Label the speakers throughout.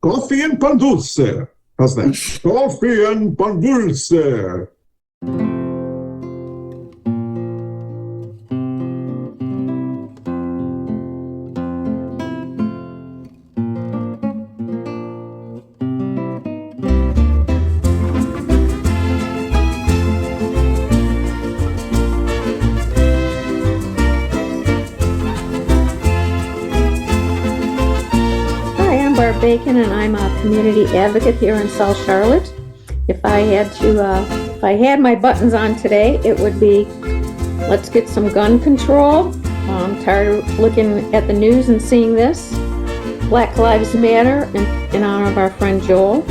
Speaker 1: Coffee and Pan Dulce. How's that? Coffee and Pan Dulce.
Speaker 2: Barb Bacon, and I'm a community advocate here in South Charlotte. If I had my buttons on today, it would be let's get some gun control. I'm tired of looking at the news and seeing this. Black Lives Matter in honor of our friend Joel.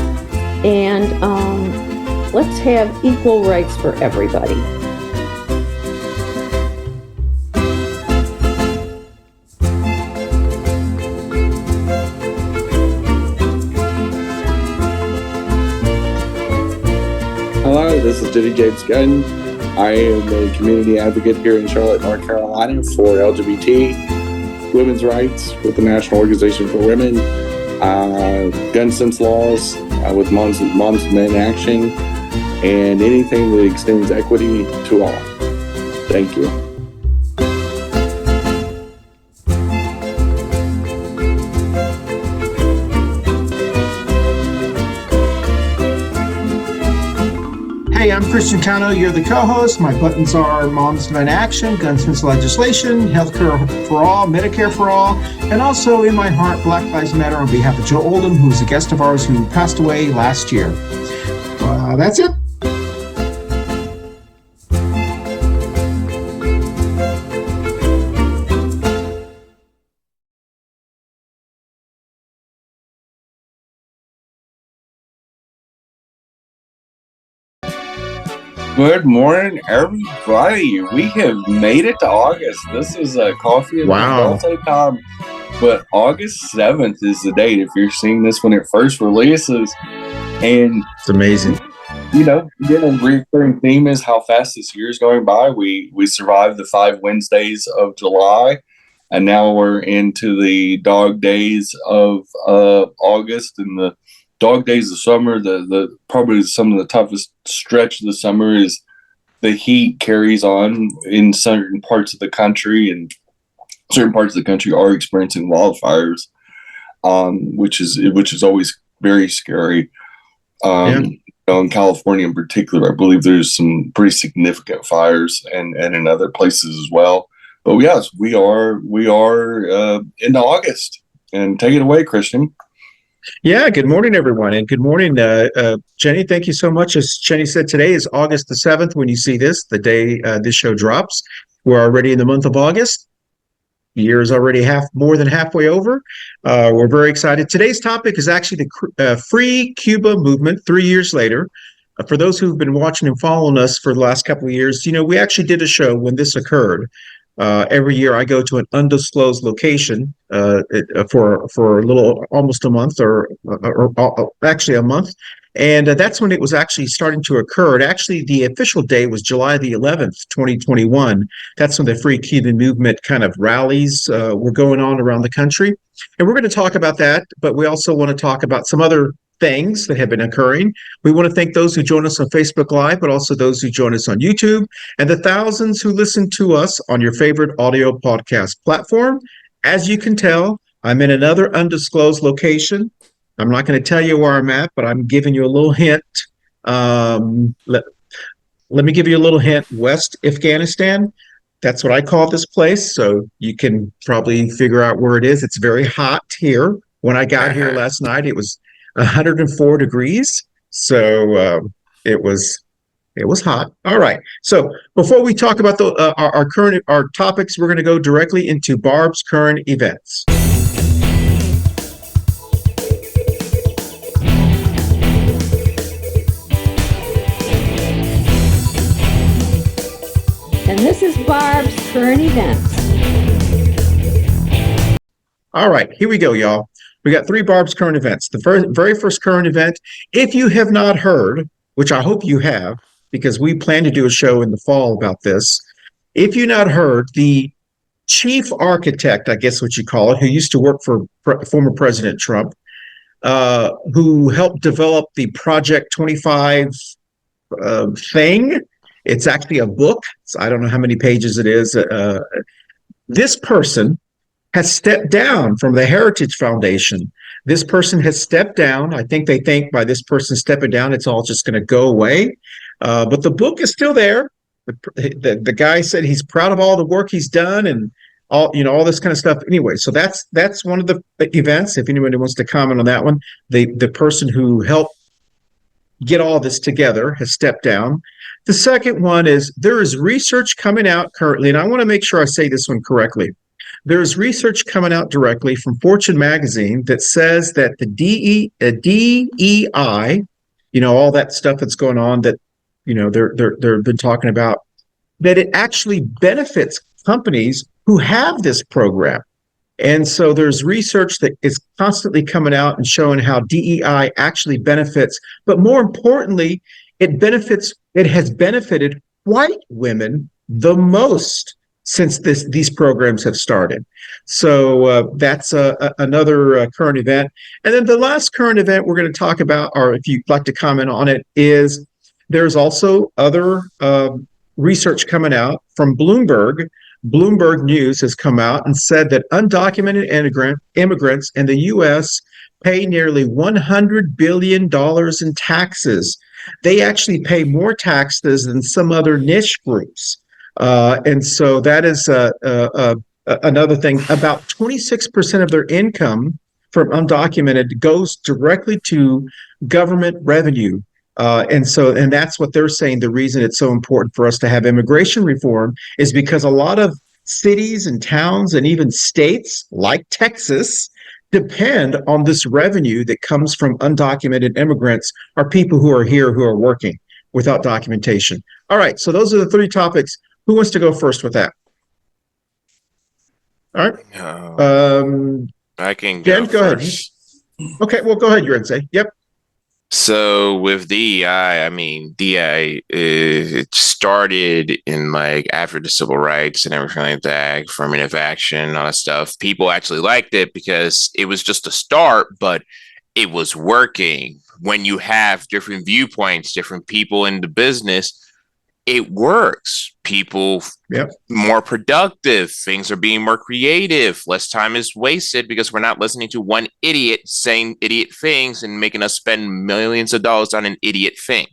Speaker 2: And let's have equal rights for everybody.
Speaker 3: Hello, this is Jenny-Jaymes Gunn. I am a community advocate here in Charlotte, North Carolina for LGBT women's rights with the National Organization for Women, gun sense laws with Moms and Men Action, and anything that extends equity to all. Thank you.
Speaker 4: Hey, I'm Christian Cano. You're the co-host. My buttons are Moms Men Action, gun sense legislation, healthcare for all, Medicare for all, and also in my heart, Black Lives Matter on behalf of Joe Oldham, who's a guest of ours who passed away last year. That's it.
Speaker 3: Good morning, everybody. We have made it to August. This is a Coffee and Dulce time, but August 7th is the date if you're seeing this when it first releases. And
Speaker 4: it's amazing.
Speaker 3: You know, a recurring theme is how fast this year is going by. We survived the 5 Wednesdays of July, and now we're into the dog days of August and the dog days of summer. The probably some of the toughest stretch of the summer is the heat carries on in certain parts of the country, and certain parts of the country are experiencing wildfires, which is always very scary. In California in particular, I believe there's some pretty significant fires, and in other places as well. But yes, we are into August, and take it away, Christian.
Speaker 4: Yeah, good morning, everyone, and good morning, Jenny. Thank you so much. As Jenny said, today is August the 7th. When you see this, the day this show drops, we're already in the month of August. The year is already more than halfway over. We're very excited. Today's topic is actually the Free Cuba movement 3 years later. For those who've been watching and following us for the last couple of years, we actually did a show when this occurred. Every year I go to an undisclosed location for a little, almost a month or actually a month. And that's when it was actually starting to occur. Actually, the official day was July the 11th, 2021. That's when the Free Cuban movement kind of rallies were going on around the country. And we're going to talk about that, but we also want to talk about some other things that have been occurring. We want to thank those who join us on Facebook Live, but also those who join us on YouTube, and the thousands who listen to us on your favorite audio podcast platform. As you can tell, I'm in another undisclosed location. I'm not going to tell you where I'm at, but I'm giving you a little hint. Let me give you a little hint. West Afghanistan. That's what I call this place. So you can probably figure out where it is. It's very hot here. When I got here last night, it was 104 degrees. So it was hot. All right. So before we talk about our topics, we're going to go directly into Barb's current events.
Speaker 2: And this is Barb's current events.
Speaker 4: All right, here we go, y'all. We got 3 Barb's current events. The very first current event, if you have not heard, which I hope you have, because we plan to do a show in the fall about this. If you've not heard, the chief architect, I guess what you call it, who used to work for former President Trump, who helped develop the Project 25 thing. It's actually a book. So I don't know how many pages it is. This person has stepped down from the Heritage Foundation. This person has stepped down. I think they think by this person stepping down, it's all just going to go away. But the book is still there. The guy said he's proud of all the work he's done and all this kind of stuff. Anyway, so that's one of the events. If anybody wants to comment on that one, the person who helped get all this together has stepped down. The second one is there is research coming out currently, and I want to make sure I say this one correctly. There is research coming out directly from Fortune magazine that says that the DEI, all that stuff that's going on that, they've been talking about, that it actually benefits companies who have this program. And so there's research that is constantly coming out and showing how DEI actually benefits, but more importantly, it has benefited white women the most since these programs have started. So that's another current event. And then the last current event we're going to talk about, or if you'd like to comment on it, is there's also other research coming out from Bloomberg. Bloomberg News has come out and said that undocumented immigrants in the U.S. pay nearly $100 billion in taxes. They actually pay more taxes than some other niche groups. And so that is another thing. About 26% of their income from undocumented goes directly to government revenue. And that's what they're saying. The reason it's so important for us to have immigration reform is because a lot of cities and towns and even states like Texas depend on this revenue that comes from undocumented immigrants or people who are here who are working without documentation. All right. So those are the 3 topics. Who wants to go first with that? All right.
Speaker 5: I can
Speaker 4: Jen, go
Speaker 5: first.
Speaker 4: ahead. Okay. Well, go ahead, Yarince. Yep.
Speaker 5: So with DEI, DEI it started in after the civil rights and everything like that, affirmative action, all that stuff. People actually liked it because it was just a start, but it was working. When you have different viewpoints, different people in the business, it works. People more productive. Things are being more creative. Less time is wasted because we're not listening to one idiot saying idiot things and making us spend millions of dollars on an idiot thing.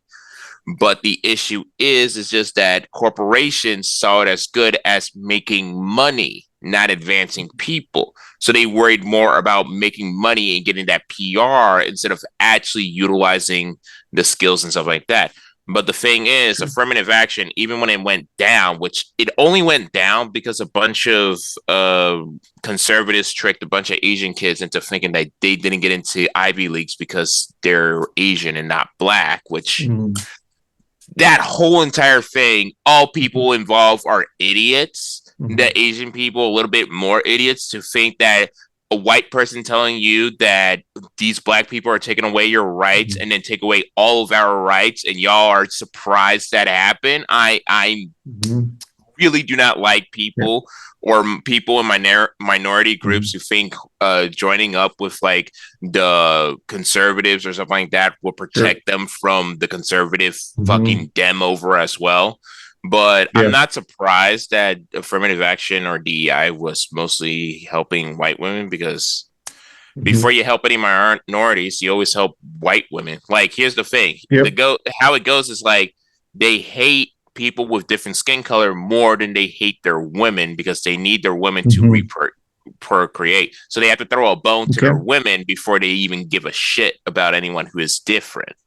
Speaker 5: But the issue is just that corporations saw it as good as making money, not advancing people. So they worried more about making money and getting that PR instead of actually utilizing the skills and stuff like that. But the thing is, affirmative action, even when it went down, which it only went down because a bunch of conservatives tricked a bunch of Asian kids into thinking that they didn't get into Ivy Leagues because they're Asian and not black, which that whole entire thing, all people involved are idiots. The Asian people, a little bit more idiots to think that a white person telling you that these black people are taking away your rights and then take away all of our rights and y'all are surprised that happened. I really do not like people or people in minority groups who think joining up with the conservatives or something like that will protect them from the conservative fucking dem over as well. But I'm not surprised that affirmative action or DEI was mostly helping white women because before you help any minorities, you always help white women. Here's the thing. How it goes is they hate people with different skin color more than they hate their women because they need their women to procreate. So they have to throw a bone to their women before they even give a shit about anyone who is different.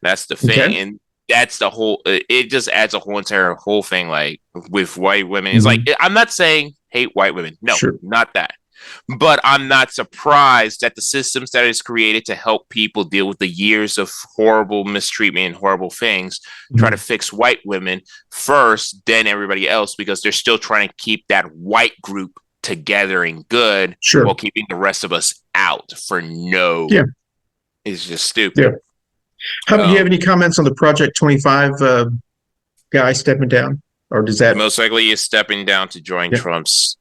Speaker 5: That's the thing. And that's the whole, it just adds a whole thing with white women. It's I'm not saying hate white women. No, not that. But I'm not surprised that the systems that is created to help people deal with the years of horrible mistreatment and horrible things try to fix white women first, then everybody else, because they're still trying to keep that white group together and good while keeping the rest of us out for no. It's just stupid.
Speaker 4: Do you have any comments on the Project 25 guy stepping down, or does that
Speaker 5: most likely is stepping down to join Trump's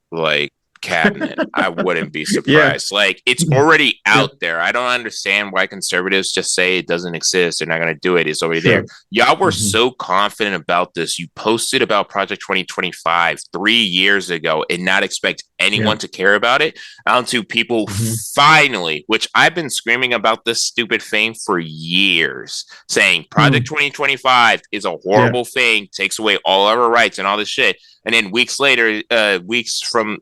Speaker 5: cabinet. I wouldn't be surprised. Like, it's already out there. I don't understand why conservatives just say it doesn't exist. They're not going to do it. It's already there. Y'all were so confident about this. You posted about Project 2025 3 years ago and not expect anyone to care about it, until people finally, which I've been screaming about this stupid thing for years, saying Project 2025 is a horrible thing, takes away all our rights and all this shit. And then weeks later, weeks from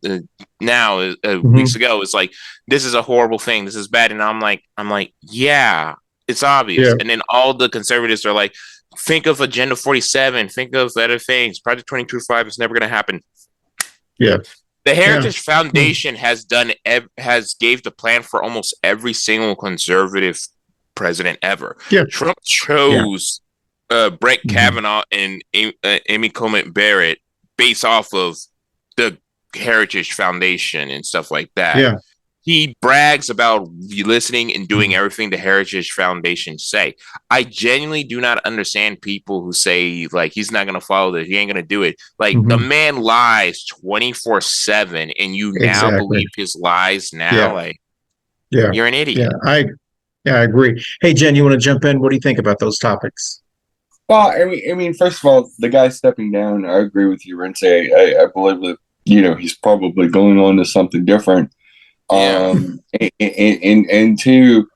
Speaker 5: now, weeks ago, it's like, this is a horrible thing. This is bad. And I'm like, yeah, it's obvious. And then all the conservatives are like, think of Agenda 47, think of other things. Project 2025 is never going to happen. The Heritage Foundation has gave the plan for almost every single conservative president ever. Trump chose Brett Kavanaugh and Amy Coney Barrett based off of the Heritage Foundation and stuff like that. He brags about listening and doing everything the Heritage Foundation say. I genuinely do not understand people who say, like, he's not going to follow this, he ain't going to do it. Like, the man lies 24/7, and you now believe his lies now. Like, you're an idiot.
Speaker 4: I agree. Hey, Jen, you want to jump in? What do you think about those topics?
Speaker 3: Well, I mean, first of all, the guy stepping down, I agree with you, Yarince. I believe that, he's probably going on to something different. And two,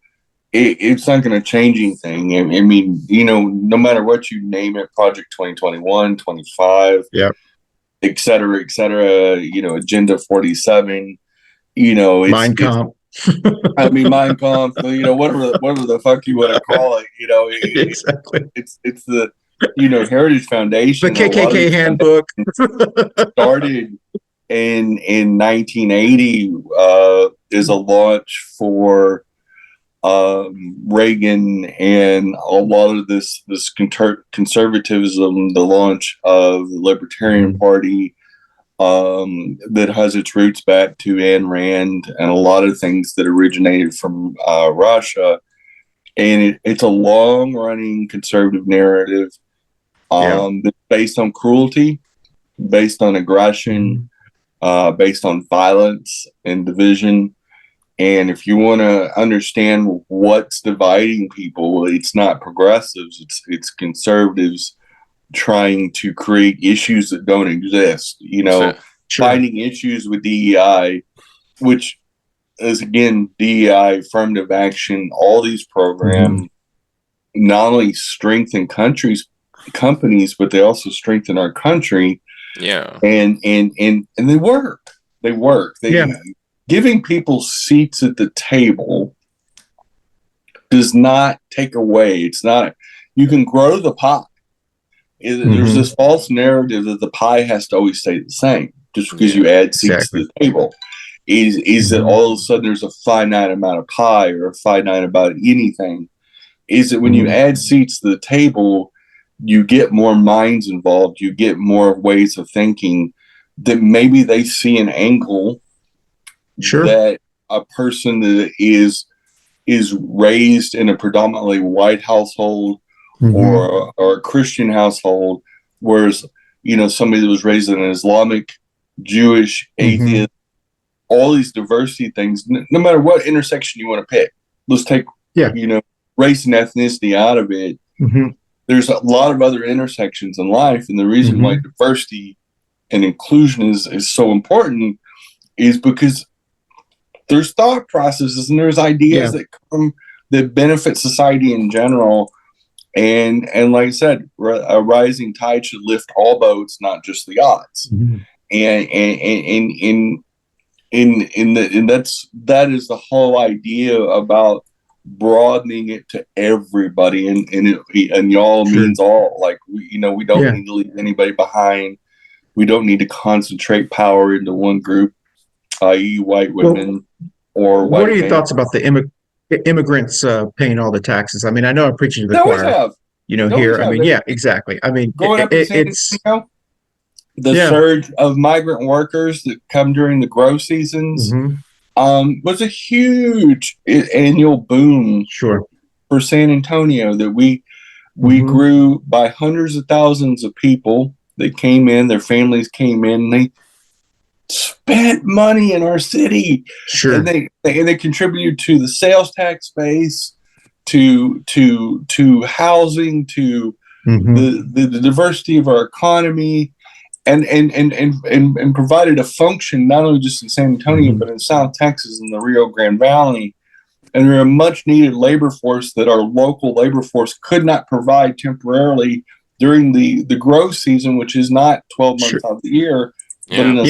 Speaker 3: it's not going to change anything. I mean, no matter what you name it, Project 2021, 25, et cetera, Agenda 47, it's
Speaker 4: Mein Kampf.
Speaker 3: I mean, Mein Kampf, whatever the fuck you want to call it, it's the, Heritage Foundation.
Speaker 4: The KKK handbook
Speaker 3: started in 1980 is a launch for Reagan and a lot of this conservatism, the launch of the Libertarian Party, that has its roots back to Ayn Rand and a lot of things that originated from Russia. And it's a long-running conservative narrative that's based on cruelty, based on aggression, based on violence and division. And if you want to understand what's dividing people, it's not progressives, it's conservatives trying to create issues that don't exist, finding issues with DEI, which is, again, DEI, affirmative action, all these programs not only strengthen companies, but they also strengthen our country. And they work. Giving people seats at the table does not take away. It's not, you can grow the pie. There's this false narrative that the pie has to always stay the same just because you add seats to the table. Is that all of a sudden there's a finite amount of pie or a finite about anything? Is that when you add seats to the table, you get more minds involved, you get more ways of thinking, that maybe they see an angle that a person that is raised in a predominantly white household or a Christian household, whereas somebody that was raised in an Islamic, Jewish, atheist, all these diversity things, no matter what intersection you want to pick, let's take race and ethnicity out of it. There's a lot of other intersections in life, and the reason why diversity and inclusion is so important is because there's thought processes and there's ideas that benefit society in general. And like I said, a rising tide should lift all boats, not just the odds. And that is the whole idea about broadening it to everybody, and y'all means all. Like, we don't need to leave anybody behind. We don't need to concentrate power into one group, i.e., white women or white.
Speaker 4: What are your thoughts about the immigrants paying all the taxes? I mean, I know I'm preaching to the choir. Here. I mean, exactly. I mean, it's
Speaker 3: the surge of migrant workers that come during the grow seasons was a huge annual boom for San Antonio, that we grew by hundreds of thousands of people that came in, their families came in, and they spent money in our city.
Speaker 4: Sure.
Speaker 3: And they contributed to the sales tax base, to housing, to the diversity of our economy, and provided a function not only just in San Antonio but in South Texas and the Rio Grande Valley. And they're a much needed labor force that our local labor force could not provide temporarily during the growth season, which is not 12 months out of the year, but in a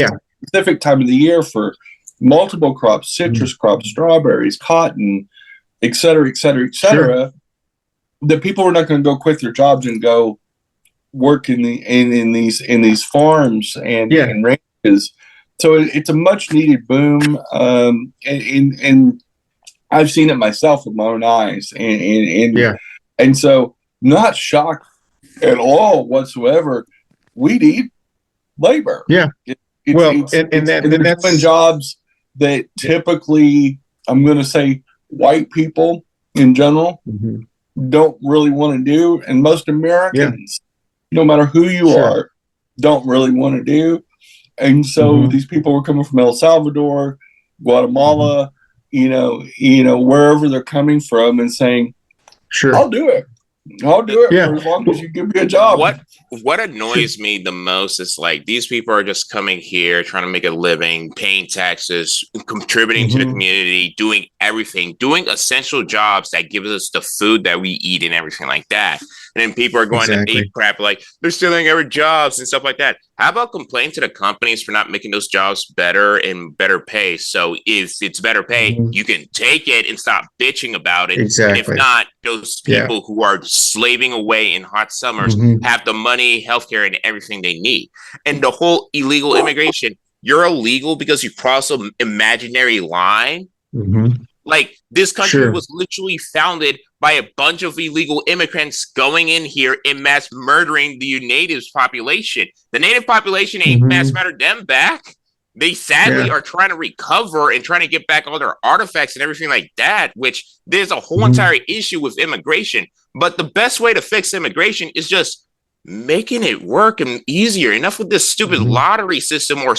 Speaker 3: specific time of the year for multiple crops, citrus crops, strawberries, cotton, et cetera, et cetera, et cetera. The people were not going to go quit their jobs and go work in these farms and ranches. So it's a much needed boom. And I've seen it myself with my own eyes, and so not shocked at all whatsoever. We need labor. It's jobs that typically, I'm going to say, white people in general don't really want to do, and most Americans, no matter who you are, don't really want to do. And so these people were coming from El Salvador, Guatemala, wherever they're coming from, and saying, I'll do it for as long as you give me a job.
Speaker 5: What annoys me the most is like these people are just coming here trying to make a living, paying taxes, contributing to the community, doing everything, doing essential jobs that give us the food that we eat and everything like that. And then people are going to eat crap like they're stealing our jobs and stuff like that. How about complain to the companies for not making those jobs better and better pay? So if it's better pay, you can take it and stop bitching about it. And if not, those people who are slaving away in hot summers have the money, healthcare, and everything they need. And the whole illegal immigration, you're illegal because you cross an imaginary line. Like this country was literally founded by a bunch of illegal immigrants going in here and mass murdering the natives population. The native population ain't mass murdered them back. They sadly are trying to recover and trying to get back all their artifacts and everything like that, which there's a whole entire issue with immigration. But the best way to fix immigration is just making it work and easier. Enough with this stupid lottery system or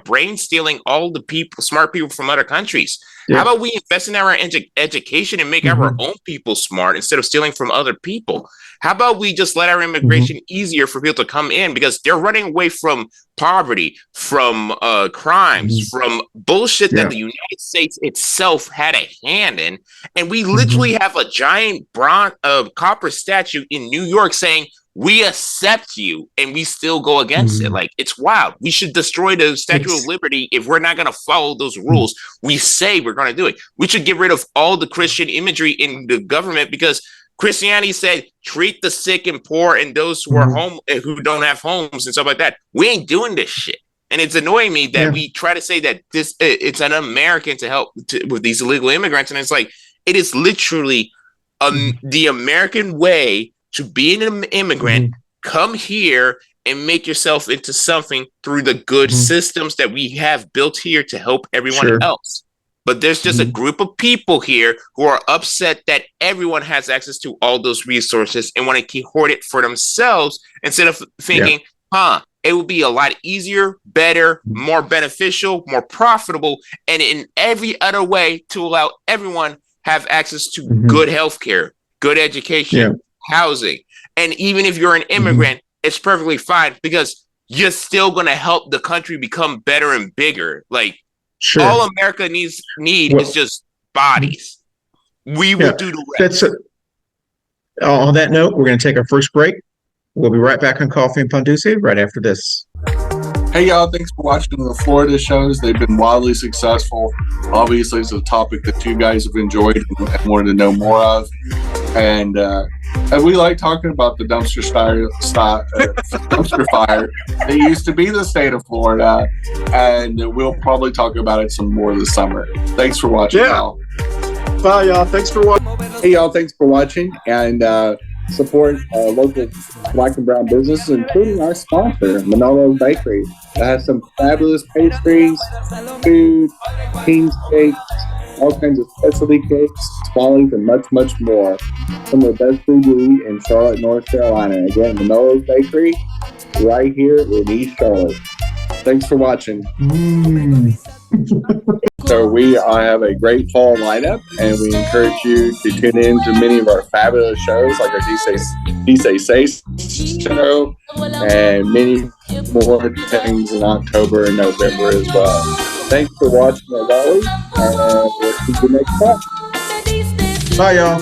Speaker 5: brain stealing all the people, smart people from other countries. How about we invest in our education and make our own people smart instead of stealing from other people? How about we just let our immigration easier for people to come in because they're running away from poverty, from crimes, from bullshit that the United States itself had a hand in. And we literally have a giant copper statue in New York saying, we accept you, and we still go against it. Like, it's wild. We should destroy the Statue of Liberty if we're not going to follow those rules. We say we're going to do it. We should get rid of all the Christian imagery in the government because Christianity said treat the sick and poor and those who are home who don't have homes and stuff like that. We ain't doing this shit. And it's annoying me that we try to say that this it's an American to help with these illegal immigrants. And it's like, it is literally the American way to be an immigrant, come here and make yourself into something through the good systems that we have built here to help everyone else. But there's just a group of people here who are upset that everyone has access to all those resources and want to hoard it for themselves instead of thinking, it would be a lot easier, better, more beneficial, more profitable, and in every other way to allow everyone have access to good healthcare, good education, housing. And even if you're an immigrant, it's perfectly fine because you're still going to help the country become better and bigger. Like all America needs is just bodies. We will do the rest.
Speaker 4: On that note, we're going to take our first break. We'll be right back on Coffee and Pan Dulce right after this.
Speaker 3: Hey, y'all. Thanks for watching the Florida shows. They've been wildly successful. Obviously, it's a topic that you guys have enjoyed and wanted to know more of. And we like talking about the dumpster fire. They used to be the state of Florida, and we'll probably talk about it some more this summer. Thanks for watching, y'all.
Speaker 4: Bye, y'all. Thanks for watching.
Speaker 3: Hey, y'all. Thanks for watching. And support local Black and brown businesses, including our sponsor, Manolo's Bakery. That has some fabulous pastries, food, king cakes, all kinds of specialty cakes, tamales, and much, much more. Some of the best food you eat in Charlotte, North Carolina. Again, Manolo's Bakery, right here in East Charlotte. Thanks for watching.
Speaker 4: Mm.
Speaker 3: So I have a great fall lineup, and we encourage you to tune in to many of our fabulous shows, like our He Say show, and many more things in October and November as well. Thanks for watching, as always, and we'll see you next time.
Speaker 4: Bye, y'all.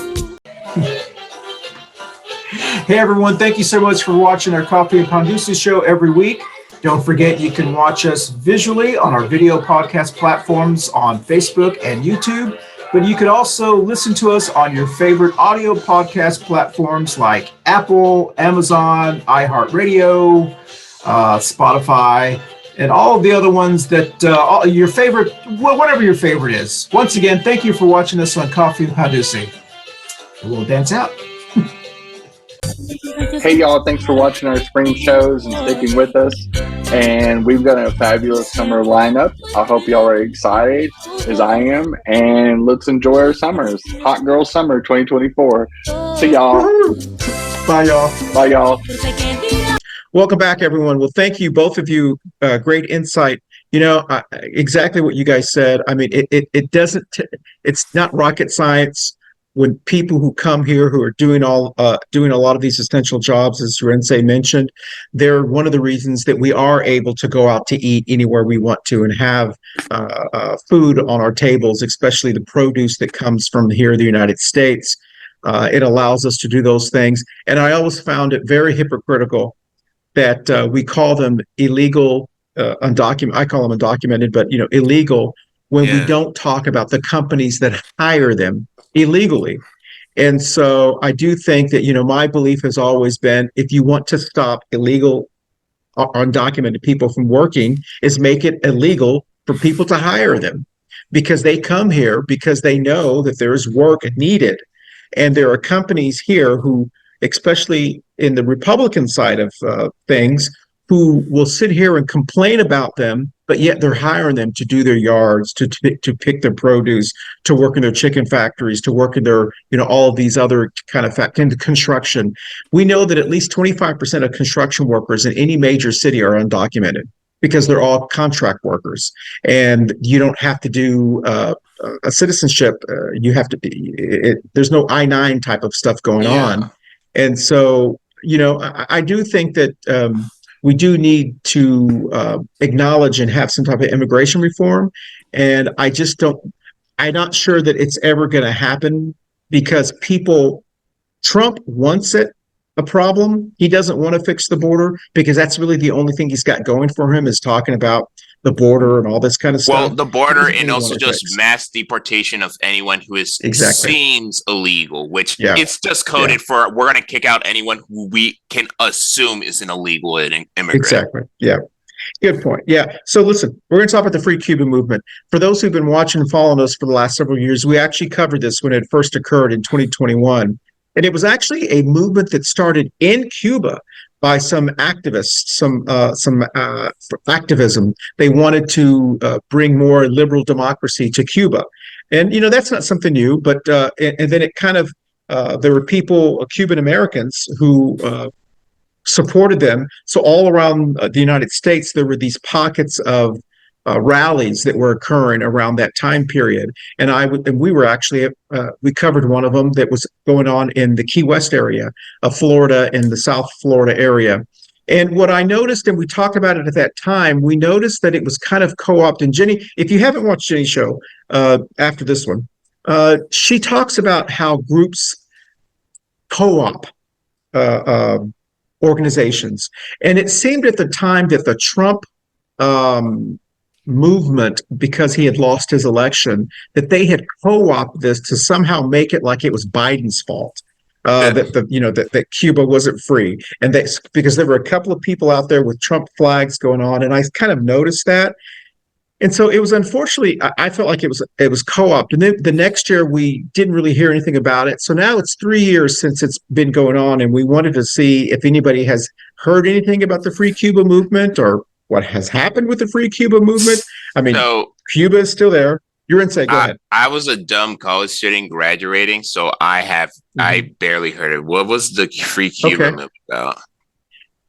Speaker 4: Hey, everyone. Thank you so much for watching our Coffee Pan Dulce show every week. Don't forget, you can watch us visually on our video podcast platforms on Facebook and YouTube, but you can also listen to us on your favorite audio podcast platforms like Apple, Amazon, iHeartRadio, Spotify, and all of the other ones that your favorite, whatever your favorite is. Once again, thank you for watching us on Coffee Pan Dulce. We'll dance out.
Speaker 3: Hey, y'all. Thanks for watching our spring shows and sticking with us. And we've got a fabulous summer lineup. I hope y'all are excited as I am. And let's enjoy our summers. Hot Girl Summer 2024. See y'all.
Speaker 4: Bye, y'all.
Speaker 3: Bye, y'all.
Speaker 4: Welcome back, everyone. Well, thank you, both of you. Great insight. You know, exactly what you guys said. I mean, it doesn't, it's not rocket science. When people who come here who are doing a lot of these essential jobs, as Yarince mentioned, they're one of the reasons that we are able to go out to eat anywhere we want to and have food on our tables, especially the produce that comes from here in the United States. It allows us to do those things. And I always found it very hypocritical that we call them illegal, undocumented. I call them undocumented, but illegal when we don't talk about the companies that hire them illegally. And so I do think that, my belief has always been, if you want to stop illegal or undocumented people from working, is make it illegal for people to hire them, because they come here because they know that there is work needed. And there are companies here who, especially in the Republican side of things, who will sit here and complain about them, but yet they're hiring them to do their yards, to pick their produce, to work in their chicken factories, to work in their, all of these other kind of into construction. We know that at least 25% of construction workers in any major city are undocumented because they're all contract workers, and you don't have to do a citizenship. You have to. There's no I-9 type of stuff going on, and so I do think that. We do need to acknowledge and have some type of immigration reform. And I'm not sure that it's ever going to happen, because Trump wants it a problem. He doesn't want to fix the border, because that's really the only thing he's got going for him, is talking about the border and all this kind of stuff.
Speaker 5: Well, the border, and also just mass deportation of anyone who seems illegal, which it's just coded for, we're going to kick out anyone who we can assume is an illegal immigrant.
Speaker 4: Exactly. Yeah. Good point. Yeah. So listen, we're going to talk about the Free Cuba movement. For those who've been watching and following us for the last several years, we actually covered this when it first occurred in 2021. And it was actually a movement that started in Cuba by some activists, some activism. They wanted to bring more liberal democracy to Cuba. And, that's not something new, but and then it kind of, there were people, Cuban Americans, who supported them. So all around the United States, there were these pockets of rallies that were occurring around that time period. And we were actually, we covered one of them that was going on in the Key West area of Florida, in the South Florida area. And what I noticed, and we talked about it at that time, we noticed that it was kind of co-opted. And Jenny, if you haven't watched Jenny's show after this one, she talks about how groups co-op organizations. And it seemed at the time that the Trump movement, because he had lost his election, that they had co-opted this to somehow make it like it was Biden's fault, that Cuba wasn't free, and because there were a couple of people out there with Trump flags going on, and I kind of noticed that. And so it was, unfortunately, I felt like it was co-opted. And then the next year we didn't really hear anything about it. So now it's 3 years since it's been going on, and we wanted to see if anybody has heard anything about the Free Cuba movement, or what has happened with the Free Cuba movement. I mean, Cuba is still there. You're in. Go ahead.
Speaker 5: I was a dumb college student graduating, so I barely heard it. What was the Free Cuba movement about?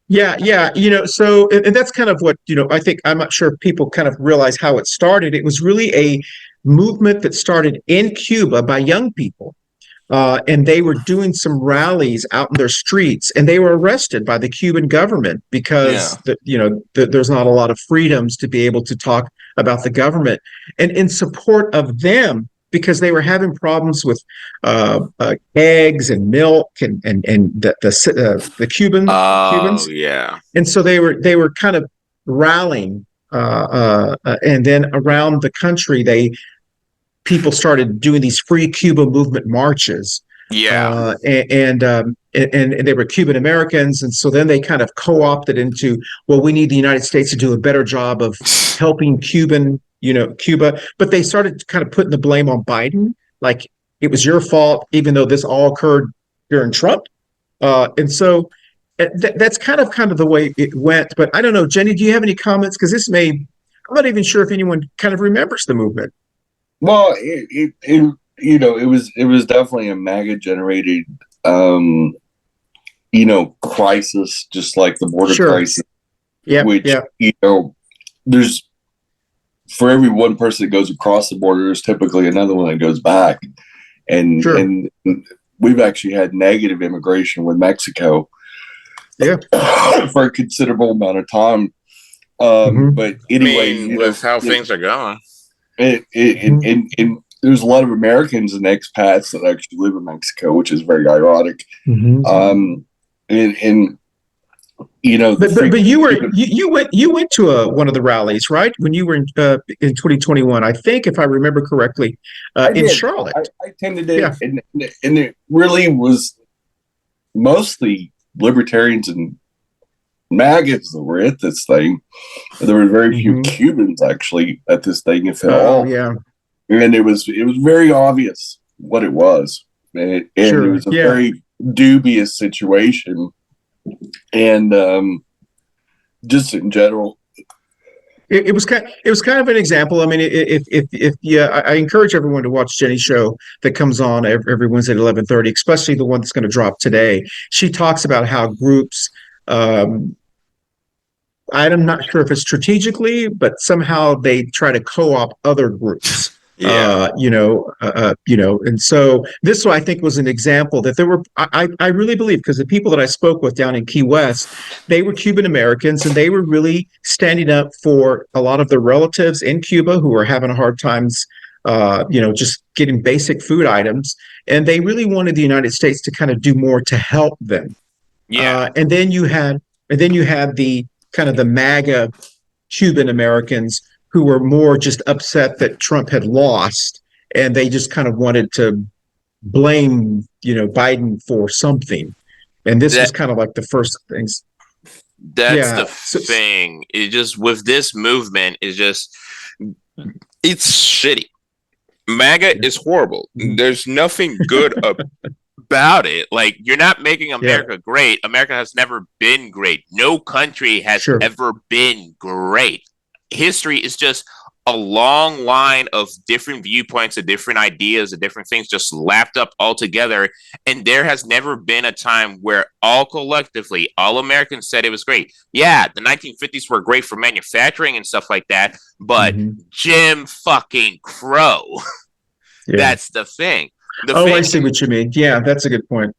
Speaker 4: Yeah. So and that's kind of what, I think, I'm not sure if people kind of realize how it started. It was really a movement that started in Cuba by young people. And they were doing some rallies out in their streets, and they were arrested by the Cuban government because there's not a lot of freedoms to be able to talk about the government. And in support of them, because they were having problems with eggs and milk and the Cubans,
Speaker 5: yeah.
Speaker 4: and so they were kind of rallying, and then around the country people started doing these free Cuba movement marches.
Speaker 5: Yeah.
Speaker 4: And they were Cuban Americans. And so then they kind of co-opted into, well, we need the United States to do a better job of helping Cuba. But they started kind of putting the blame on Biden. Like, it was your fault, even though this all occurred during Trump. And so that's kind of the way it went. But I don't know, Jenny, do you have any comments? Because I'm not even sure if anyone kind of remembers the movement.
Speaker 3: Well, it was definitely a MAGA generated, crisis, just like the border crisis.
Speaker 4: Yeah.
Speaker 3: Which, there's, for every one person that goes across the border, there's typically another one that goes back. And we've actually had negative immigration with Mexico.
Speaker 4: Yeah.
Speaker 3: For a considerable amount of time. But anyway,
Speaker 5: with how things are going.
Speaker 3: And there's a lot of Americans and expats that actually live in Mexico, which is very ironic.
Speaker 4: But you went to one of the rallies, right? When you were in 2021, I think, if I remember correctly, in Charlotte.
Speaker 3: I attended it, and it really was mostly libertarians and MAGAs that were at this thing. There were very few Cubans actually at this thing, if at all.
Speaker 4: Yeah.
Speaker 3: And it was very obvious what it was. And it was a very dubious situation. And just in general,
Speaker 4: it was kind of an example. I mean, I encourage everyone to watch Jenny's show that comes on every Wednesday at 11:30, especially the one that's going to drop today. She talks about how groups, I'm not sure if it's strategically, but somehow they try to co-opt other groups. And so this one, I think, was an example that there were, I really believe, because the people that I spoke with down in Key West, they were Cuban Americans, and they were really standing up for a lot of their relatives in Cuba who were having hard times, just getting basic food items. And they really wanted the United States to kind of do more to help them.
Speaker 5: Yeah.
Speaker 4: And then you had the kind of the MAGA Cuban Americans who were more just upset that Trump had lost, and they just kind of wanted to blame, Biden for something. And this was kind of like the first things.
Speaker 5: That's the thing. It just, with this movement, it's shitty. MAGA is horrible. There's nothing good about it. Like, you're not making America great. America has never been great. No country has ever been great. History is just a long line of different viewpoints, of different ideas, of different things just lapped up all together. And there has never been a time where all collectively, all Americans said it was great. Yeah, the 1950s were great for manufacturing and stuff like that, but Jim fucking Crow. That's the thing.
Speaker 4: I see what you mean. Yeah, that's a good point.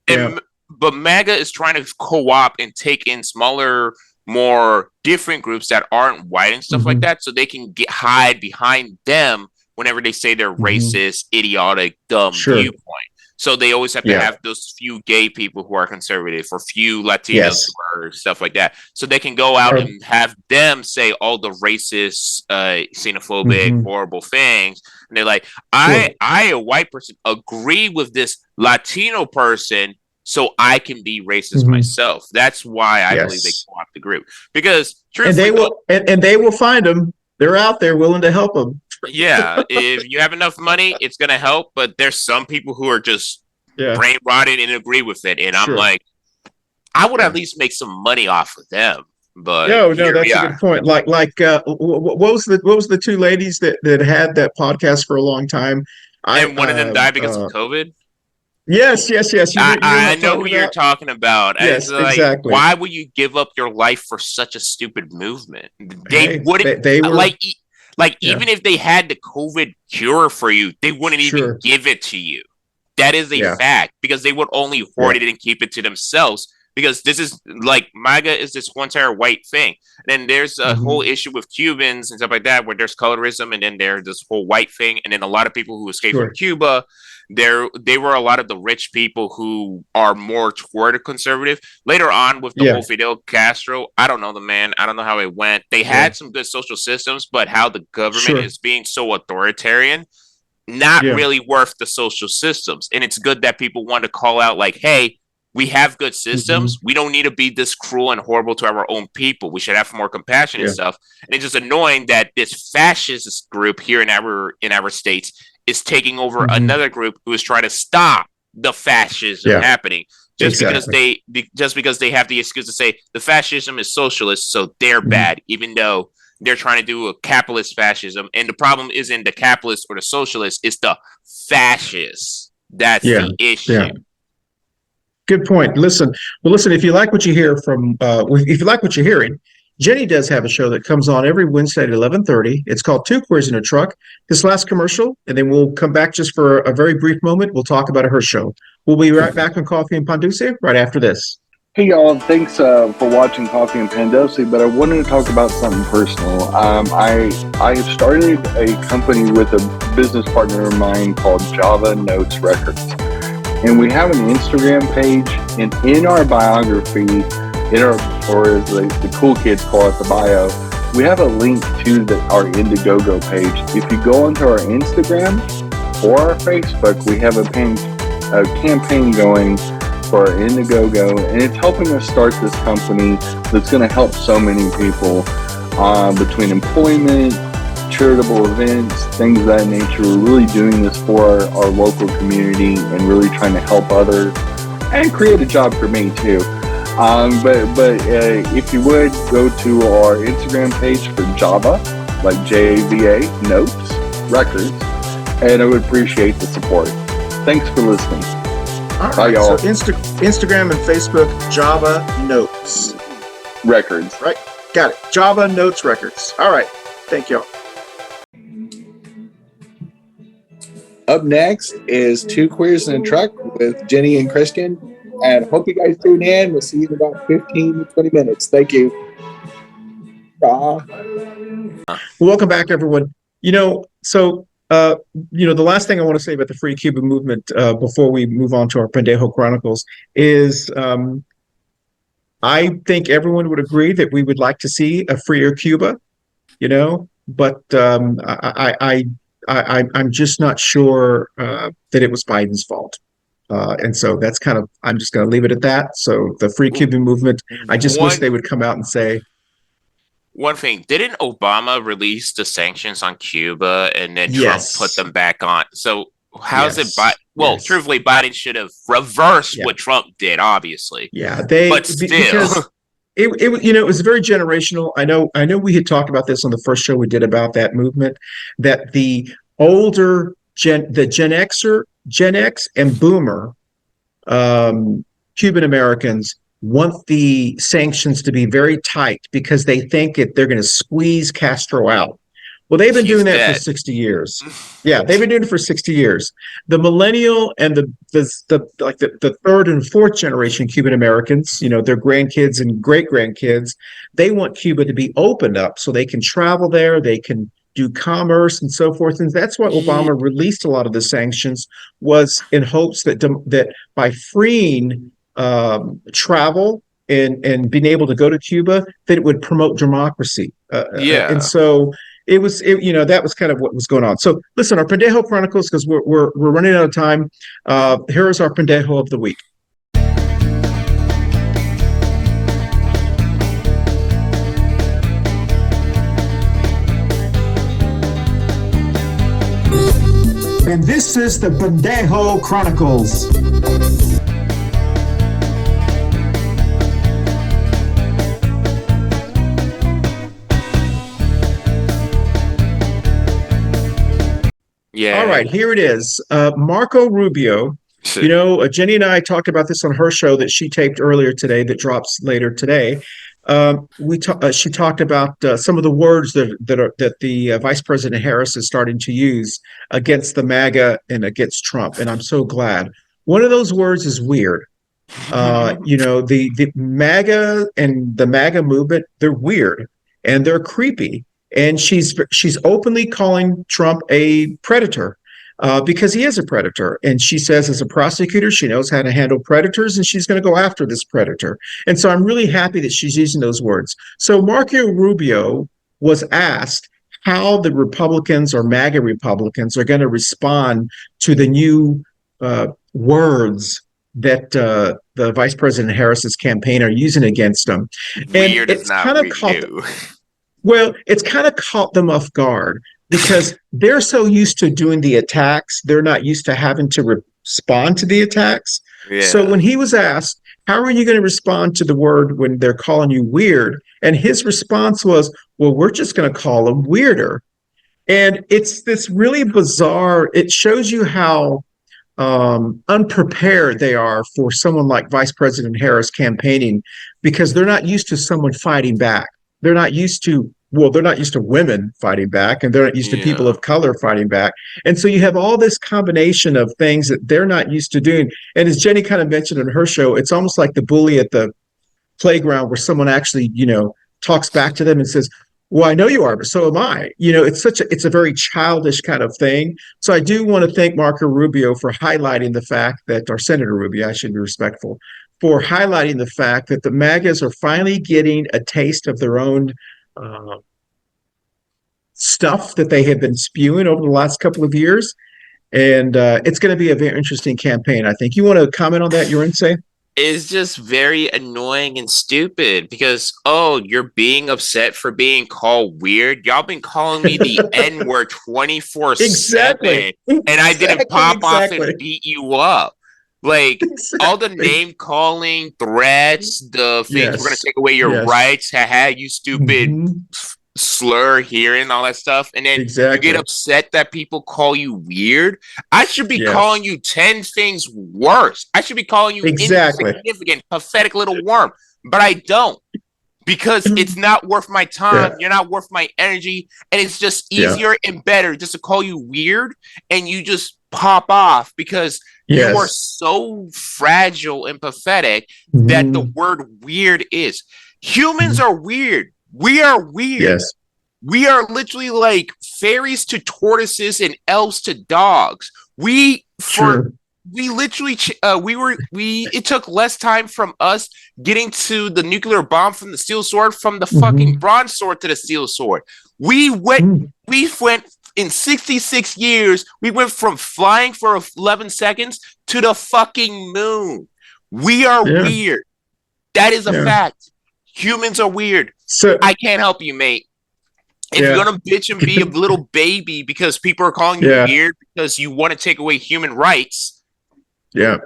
Speaker 5: But MAGA is trying to co-opt and take in smaller, more different groups that aren't white and stuff like that, so they can hide behind them whenever they say they're racist, idiotic, dumb viewpoint. So they always have to have those few gay people who are conservative, or few Latinos who are stuff like that. So they can go out and have them say all the racist, xenophobic, horrible things. And they're like, I, a white person, agree with this Latino person, so I can be racist myself. That's why I believe they co-opt the group, because
Speaker 4: they will find them. They're out there willing to help them.
Speaker 5: Yeah, if you have enough money, it's gonna help. But there's some people who are just brain rotted and agree with it, and I'm like, I would at least make some money off of them. But
Speaker 4: no, that's a good point. Like what was the two ladies that had that podcast for a long time?
Speaker 5: And one of them died because of COVID.
Speaker 4: Yes, yes, yes. You know what
Speaker 5: I
Speaker 4: I'm
Speaker 5: know
Speaker 4: talking
Speaker 5: who you're
Speaker 4: about?
Speaker 5: talking about. It's
Speaker 4: Yes,
Speaker 5: like,
Speaker 4: exactly.
Speaker 5: why would you give up your life for such a stupid movement? They
Speaker 4: Hey,
Speaker 5: wouldn't
Speaker 4: they were,
Speaker 5: like
Speaker 4: yeah,
Speaker 5: even if they had the COVID cure for you, they wouldn't even
Speaker 4: sure.
Speaker 5: give it to you. That is a
Speaker 4: Yeah,
Speaker 5: fact because they would only
Speaker 4: yeah,
Speaker 5: hoard it and keep it to themselves. Because this is like MAGA is this one entire white thing. And then there's a whole
Speaker 4: hmm,
Speaker 5: issue with Cubans and stuff like that, where there's colorism, and then there's this whole white thing. And then a lot of people who escaped from
Speaker 4: sure.
Speaker 5: Cuba, they were a lot of the rich people who are more toward a conservative. Later on with the
Speaker 4: Yeah,
Speaker 5: whole Fidel Castro, I don't know the man. I don't know how it went. They
Speaker 4: yeah,
Speaker 5: had some good social systems, but how the government
Speaker 4: sure.
Speaker 5: is being so authoritarian, not
Speaker 4: Yeah,
Speaker 5: really worth the social systems. And it's good that people want to call out, like, hey, we have good systems.
Speaker 4: hmm,
Speaker 5: We don't need to be this cruel and horrible to our own people. We should have more compassion and
Speaker 4: yeah,
Speaker 5: stuff. And it's just annoying that this fascist group here in our states is taking over
Speaker 4: hmm,
Speaker 5: another group who is trying to stop the fascism
Speaker 4: yeah,
Speaker 5: happening
Speaker 4: exactly.
Speaker 5: just because they have the excuse to say the fascism is socialist, so they're
Speaker 4: Hmm.
Speaker 5: bad, even though they're trying to do a capitalist fascism. And the problem isn't the capitalist or the socialist, it's the fascist. That's
Speaker 4: Yeah,
Speaker 5: the
Speaker 4: yeah.
Speaker 5: issue.
Speaker 4: Good point. Listen, well, listen. If you like what you hear from, if you like what you're hearing, Jenny does have a show that comes on every Wednesday at 11:30. It's called Two Queers in a Truck. This last commercial, and then we'll come back just for a very brief moment. We'll talk about her show. We'll be right back on Coffee and Pan Dulce right after this.
Speaker 3: Hey y'all, thanks for watching Coffee and Pan Dulce, but I wanted to talk about something personal. I started a company with a business partner of mine called Java Notes Records. And we have an Instagram page, and in our biography, or as the cool kids call it, the bio, we have a link to our Indiegogo page. If you go onto our Instagram or our Facebook, we have a campaign going for our Indiegogo, and it's helping us start this company that's going to help so many people between employment, charitable events, things of that nature. We're really doing this for our local community and really trying to help others and create a job for me too. But if you would go to our Instagram page for Java, like JAVA Notes Records, and I would appreciate the support. Thanks for listening.
Speaker 4: All
Speaker 3: Bye,
Speaker 4: right.
Speaker 3: y'all.
Speaker 4: So Instagram and Facebook, Java Notes.
Speaker 3: Records.
Speaker 4: Right. Got it. Java Notes Records. All right. Thank you.
Speaker 6: Up next is Two Queers in a Truck with Jenny and Christian. And hope you guys tune in. We'll see you in about 15 to 20 minutes. Thank you. Bye.
Speaker 4: Welcome back, everyone. The last thing I want to say about the Free Cuba movement before we move on to our Pendejo Chronicles is I think everyone would agree that we would like to see a freer Cuba, but I'm just not sure that it was Biden's fault. And so that's I'm just going to leave it at that. So the Free Cuban movement, I just wish they would come out and say,
Speaker 5: One thing, didn't Obama release the sanctions on Cuba and then Trump put
Speaker 4: yes,
Speaker 5: them back on? So how's it?
Speaker 4: yes, yes,
Speaker 5: Truthfully, Biden should have reversed
Speaker 4: yeah,
Speaker 5: what Trump did, obviously.
Speaker 4: yeah.
Speaker 5: But still,
Speaker 4: Because it was very generational. I know we had talked about this on the first show we did about that movement, that the older the Gen X and Boomer Cuban Americans want the sanctions to be very tight because they think that they're going to squeeze Castro out. Well, they've been
Speaker 5: he's
Speaker 4: doing that
Speaker 5: dead.
Speaker 4: for 60 years. Yeah, they've been doing it for 60 years. The millennial and the third and fourth generation Cuban Americans, their grandkids and great grandkids, they want Cuba to be opened up so they can travel there, they can do commerce and so forth. And that's why Obama released a lot of the sanctions, was in hopes that by freeing travel and being able to go to Cuba, that it would promote democracy.
Speaker 5: Yeah.
Speaker 4: And so that was kind of what was going on. So listen, our Pendejo Chronicles, because we're running out of time. Here is our Pendejo of the week.
Speaker 1: And this is the Pendejo Chronicles.
Speaker 5: Yeah.
Speaker 4: All right, here it is. Marco Rubio Jenny and I talked about this on her show that she taped earlier today that drops later today. She talked about some of the words that the Vice President Harris is starting to use against the MAGA and against Trump, and I'm so glad. One of those words is weird. The MAGA and the MAGA movement, they're weird and they're creepy. And she's openly calling Trump a predator because he is a predator. And she says, as a prosecutor, she knows how to handle predators and she's going to go after this predator. And so I'm really happy that she's using those words. So Marco Rubio was asked how the Republicans or MAGA Republicans are going to respond to the new words that the Vice President Harris's campaign are using against them.
Speaker 5: Weird is not new.
Speaker 4: Well, it's kind of caught them off guard because they're so used to doing the attacks. They're not used to having to respond to the attacks. Yeah. So when he was asked, how are you going to respond to the word when they're calling you weird? And his response was, well, we're just going to call them weirder. And it's this really bizarre, it shows you how unprepared they are for someone like Vice President Harris campaigning because they're not used to someone fighting back. They're not used to women fighting back, and they're not used to people of color fighting back. And so you have all this combination of things that they're not used to doing. And as Jenny kind of mentioned in her show, it's almost like the bully at the playground where someone actually, talks back to them and says, well, I know you are, but so am I. It's a very childish kind of thing. So I do want to thank Marco Rubio for highlighting the fact that, or Senator Rubio, I should be respectful, for highlighting the fact that the MAGAs are finally getting a taste of their own stuff that they have been spewing over the last couple of years. And it's going to be a very interesting campaign, I think. You want to comment on that, Yarince?
Speaker 5: Is just very annoying and stupid because, you're being upset for being called weird. Y'all been calling me the N-word 24/7.
Speaker 4: Exactly.
Speaker 5: And I didn't pop off and beat you up. Like, all the name calling, threats, the things we're going to take away your rights, you stupid slur hearing, all that stuff. And then you get upset that people call you weird. I should be calling you 10 things worse. I should be calling you insignificant, pathetic little worm. But I don't because it's not worth my time. You're not worth my energy. And it's just easier and better just to call you weird and you just pop off because you are so fragile and pathetic that the word weird is. Humans are weird. We are weird. Yes. We are literally like fairies to tortoises and elves to dogs. It took less time from us getting to the nuclear bomb from the steel sword from the fucking bronze sword to the steel sword. We went in 66 years, we went from flying for 11 seconds to the fucking moon. We are weird. That is a fact. Humans are weird. So I can't help you, mate. If you're going to bitch and be a little baby because people are calling you weird because you want to take away human rights. Yeah.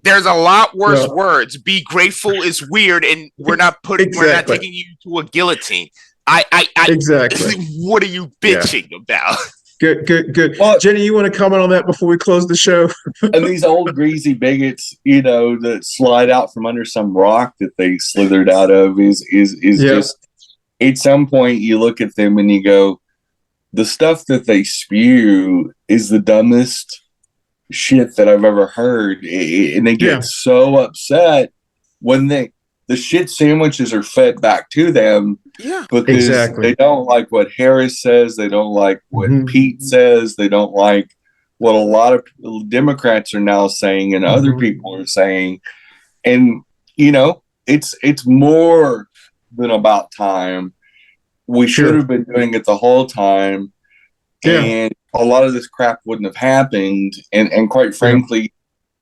Speaker 5: There's a lot worse words. Be grateful is weird and we're not taking you to a guillotine. What are you bitching about?
Speaker 4: Good. Well, Jenny, you want to comment on that before we close the show?
Speaker 3: And these old greasy bigots, that slide out from under some rock that they slithered out of is just, at some point you look at them and you go, the stuff that they spew is the dumbest shit that I've ever heard. And they get so upset when the shit sandwiches are fed back to them. Yeah, because they don't like what Harris says. They don't like what Pete says. They don't like what a lot of Democrats are now saying and other people are saying. And, it's more than about time. We should have been doing it the whole time. Yeah. And a lot of this crap wouldn't have happened. And quite frankly,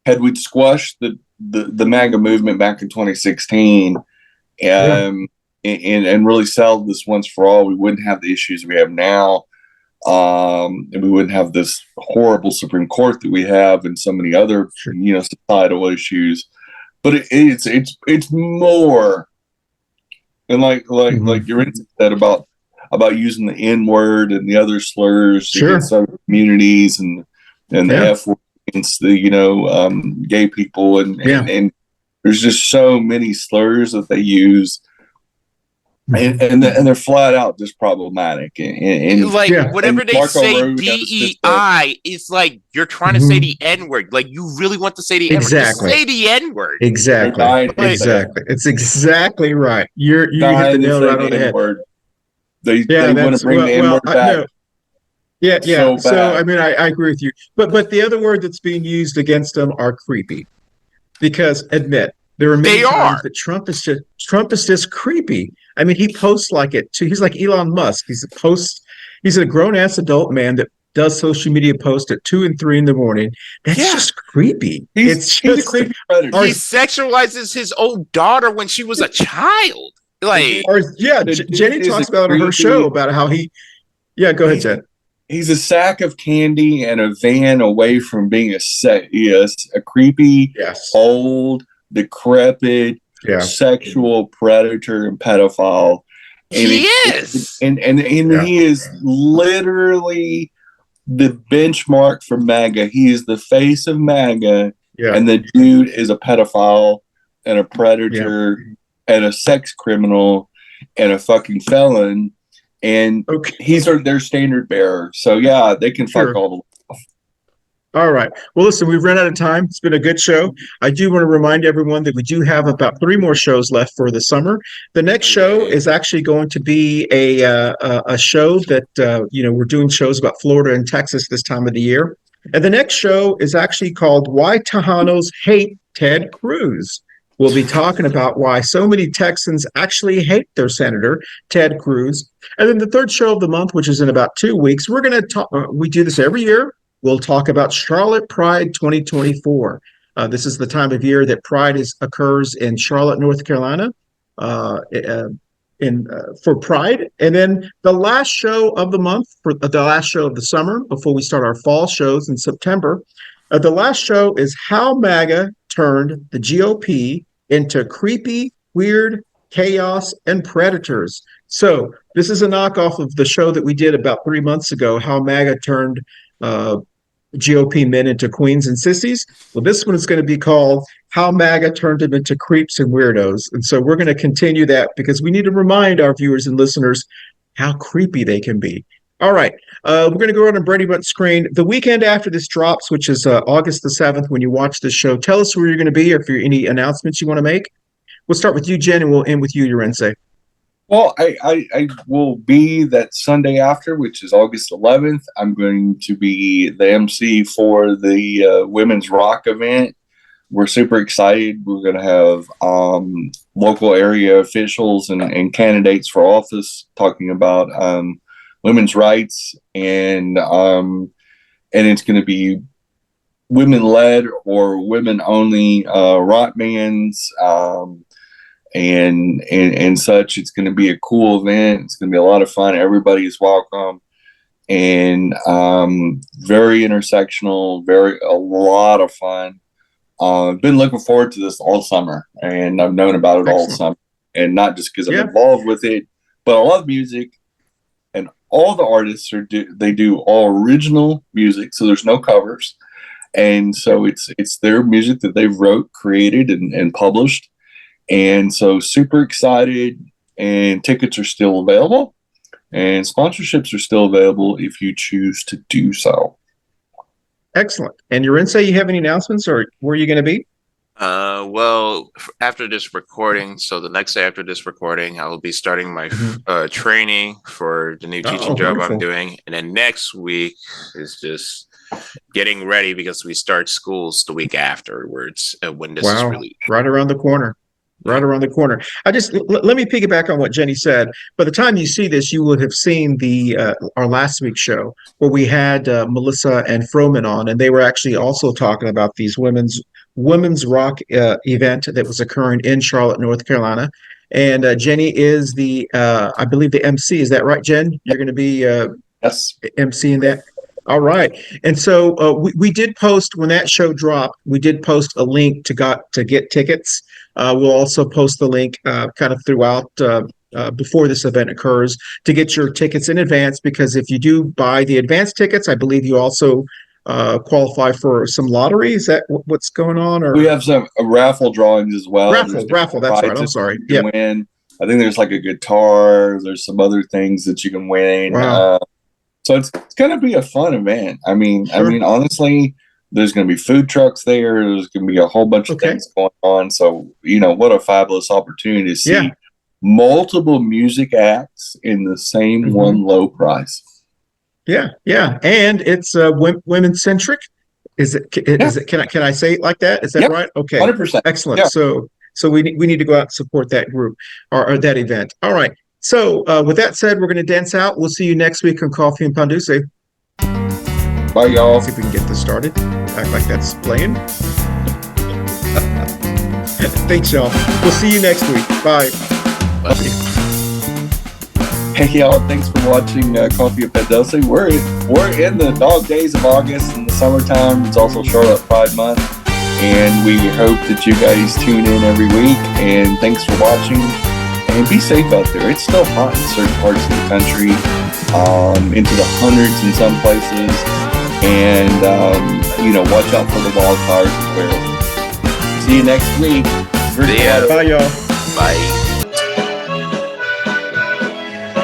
Speaker 3: had we squashed the MAGA movement back in 2016, and really settled this once for all, we wouldn't have the issues we have now. And we wouldn't have this horrible Supreme Court that we have and so many other, societal issues. But it's more. And like Yarince said about using the N-word and the other slurs against other communities and the F word against the gay people, and there's just so many slurs that they use, and they're flat out just problematic. And
Speaker 5: whenever they
Speaker 3: Marco
Speaker 5: say
Speaker 3: Rubio
Speaker 5: DEI, it's like you're trying to say the N word. Like, you really want to say the N word? Just say the N word.
Speaker 4: Exactly. It's exactly right. You hit the nail right on the head.
Speaker 3: They want to bring the N word back.
Speaker 4: So I mean, I agree with you. But the other word that's being used against them are creepy, because admit there are many times that Trump is just creepy. I mean, he posts like it too. He's like Elon Musk. He's a grown ass adult man that does social media posts at 2 and 3 in the morning. That's just creepy. He's a creepy predator.
Speaker 5: He sexualizes his own daughter when she was a child. Jenny
Speaker 4: talks about it on her show about how he. Yeah, go ahead, Jen.
Speaker 3: He's a sack of candy and a van away from being a creepy, old, decrepit, sexual predator and pedophile. And
Speaker 5: he is.
Speaker 3: And he is literally the benchmark for MAGA. He is the face of MAGA. Yeah. And the dude is a pedophile and a predator and a sex criminal and a fucking felon. And he's their standard bearer. So, they can fuck all the way off.
Speaker 4: All right. Well, listen, we've run out of time. It's been a good show. I do want to remind everyone that we do have about 3 more shows left for the summer. The next show is actually going to be a show that, we're doing shows about Florida and Texas this time of the year. And the next show is actually called Why Tejanos Hate Ted Cruz. We'll be talking about why so many Texans actually hate their senator, Ted Cruz. And then the third show of the month, which is in about 2 weeks, we're going to talk. We do this every year. We'll talk about Charlotte Pride 2024. This is the time of year that Pride occurs in Charlotte, North Carolina, for Pride. And then the last show of the month, for the last show of the summer, before we start our fall shows in September, the last show is How MAGA Turned the GOP into Creepy, Weird, Chaos, and Predators. So this is a knockoff of the show that we did about 3 months ago, How MAGA Turned GOP men into queens and sissies. Well, this one is going to be called How MAGA Turned them into Creeps and Weirdos. And so we're going to continue that because we need to remind our viewers and listeners how creepy they can be. All right. We're going to go on Brady Bunch screen. The weekend after this drops, which is August the 7th, when you watch this show, tell us where you're going to be or if there are any announcements you want to make. We'll start with you, Jen, and we'll end with you, Yarince.
Speaker 3: Well, I will be that Sunday after, which is August 11th. I'm going to be the MC for the Women's Rock event. We're super excited. We're going to have local area officials and candidates for office talking about women's rights, and it's going to be women-led or women-only rock bands and such. It's going to be a cool event. It's going to be a lot of fun. Everybody is welcome, and very intersectional, a lot of fun. I've been looking forward to this all summer, and I've known about it all summer, and not just because I'm involved with it, but I love music. And all the artists they do all original music, so there's no covers, and so it's their music that they wrote, created, and published, and so super excited. And tickets are still available, and sponsorships are still available if you choose to do so.
Speaker 4: Excellent. And Yarince, you have any announcements, or where are you going to be?
Speaker 5: Well, after this recording, so the next day after this recording, I will be starting my training for the new teaching job I'm doing. And then next week is just getting ready because we start schools the week afterwards when this is released.
Speaker 4: Right around the corner. Right around the corner. Let me piggyback on what Jenny said. By the time you see this, you would have seen our last week's show where we had Melissa and Froman on, and they were actually also talking about these women's rock event that was occurring in Charlotte, North Carolina. And Jenny is I believe the MC. Is that right, Jen? You're going to be MC in that. All right. And so we did post, when that show dropped, we did post a link to get tickets. We'll also post the link kind of throughout before this event occurs to get your tickets in advance, because if you do buy the advance tickets, I believe you also qualify for some lottery? Is that what's going on? Or
Speaker 3: We have some raffle drawings as well.
Speaker 4: raffle. That's right. I'm
Speaker 3: Prizes
Speaker 4: sorry.
Speaker 3: you can win. I think there's like a guitar. There's some other things that you can win.
Speaker 4: Wow.
Speaker 3: So it's going to be a fun event. I mean, honestly, there's going to be food trucks there. There's going to be a whole bunch of things going on. So, what a fabulous opportunity to see multiple music acts in the same one low price.
Speaker 4: Yeah. And it's women centric. Is it? Can I say it like that? Is that right? Okay.
Speaker 3: 100%.
Speaker 4: Excellent.
Speaker 3: Yeah.
Speaker 4: So we need to go out and support that group or that event. All right. So with that said, we're going to dance out. We'll see you next week on Coffee and Pan Dulce.
Speaker 3: Bye, y'all.
Speaker 4: Let's see if we can get this started. Act like that's playing. Thanks, y'all. We'll see you next week. Bye.
Speaker 3: Hey, y'all. Thanks for watching Coffee and Pan Dulce. We're in the dog days of August in the summertime. It's also Charlotte Pride Month. And we hope that you guys tune in every week. And thanks for watching. And be safe out there. It's still hot in certain parts of the country, into the hundreds in some places. And, watch out for the wildfires as well. See you next week.
Speaker 4: Bye, y'all.
Speaker 5: Bye.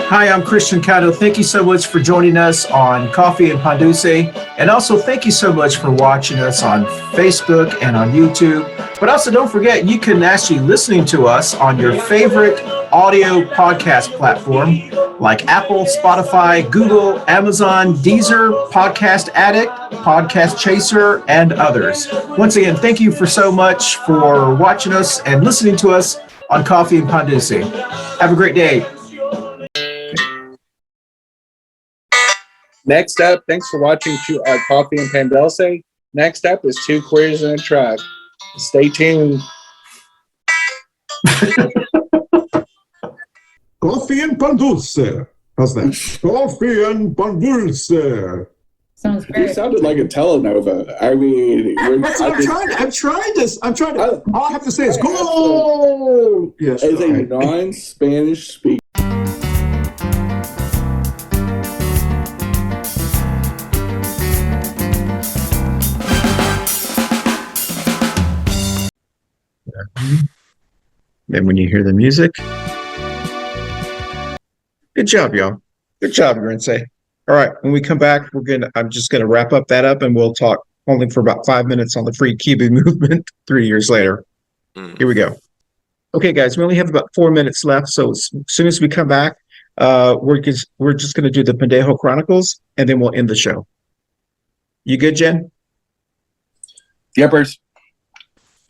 Speaker 7: Hi, I'm Christian Cano. Thank you so much for joining us on Coffee and Pan Dulce. And also thank you so much for watching us on Facebook and on YouTube. But also don't forget, you can actually listen to us on your favorite audio podcast platform like Apple, Spotify, Google, Amazon, Deezer, Podcast Addict, Podcast Chaser, and others. Once again, thank you for so much for watching us and listening to us on Coffee and Pan Dulce. Have a great day.
Speaker 6: Next up, thanks for watching Coffee and Pan Dulce. Next up is Two Queers and a Truck. Stay tuned.
Speaker 1: Coffee and Pan Dulce. How's that? Coffee and Pan Dulce.
Speaker 8: Sounds
Speaker 6: You
Speaker 8: great.
Speaker 6: sounded like a telenova. I mean,
Speaker 1: I'm trying to. All I have to say is go. Yes.
Speaker 6: as a non-Spanish speaker.
Speaker 4: And when you hear the music, good job, y'all. Good job, Yarince. All right, when we come back, I'm just gonna wrap that up, and we'll talk only for about 5 minutes on the free Cuba movement 3 years later. Here we go. Okay, guys, we only have about 4 minutes left, so as soon as we come back, we're just gonna do the Pendejo Chronicles, and then we'll end the show. You good, Jen?
Speaker 3: Yepers.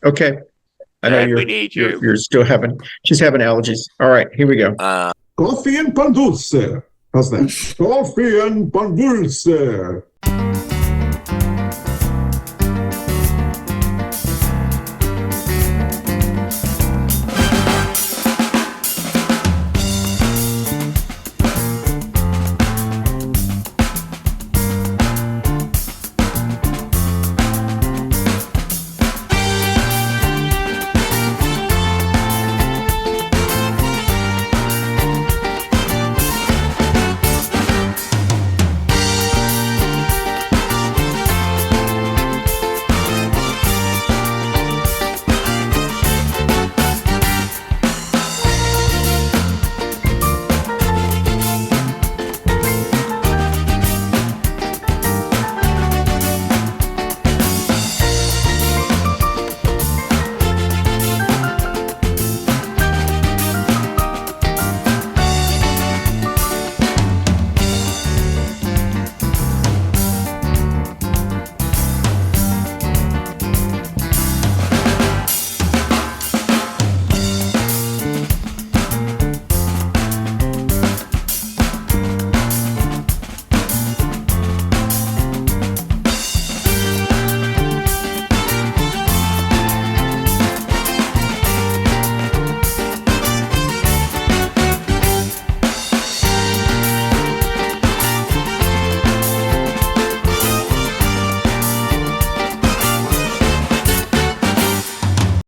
Speaker 4: Okay. I know you're still she's having allergies. All right, here we go.
Speaker 1: Coffee and Pan Dulce. How's that? Coffee and Pan Dulce.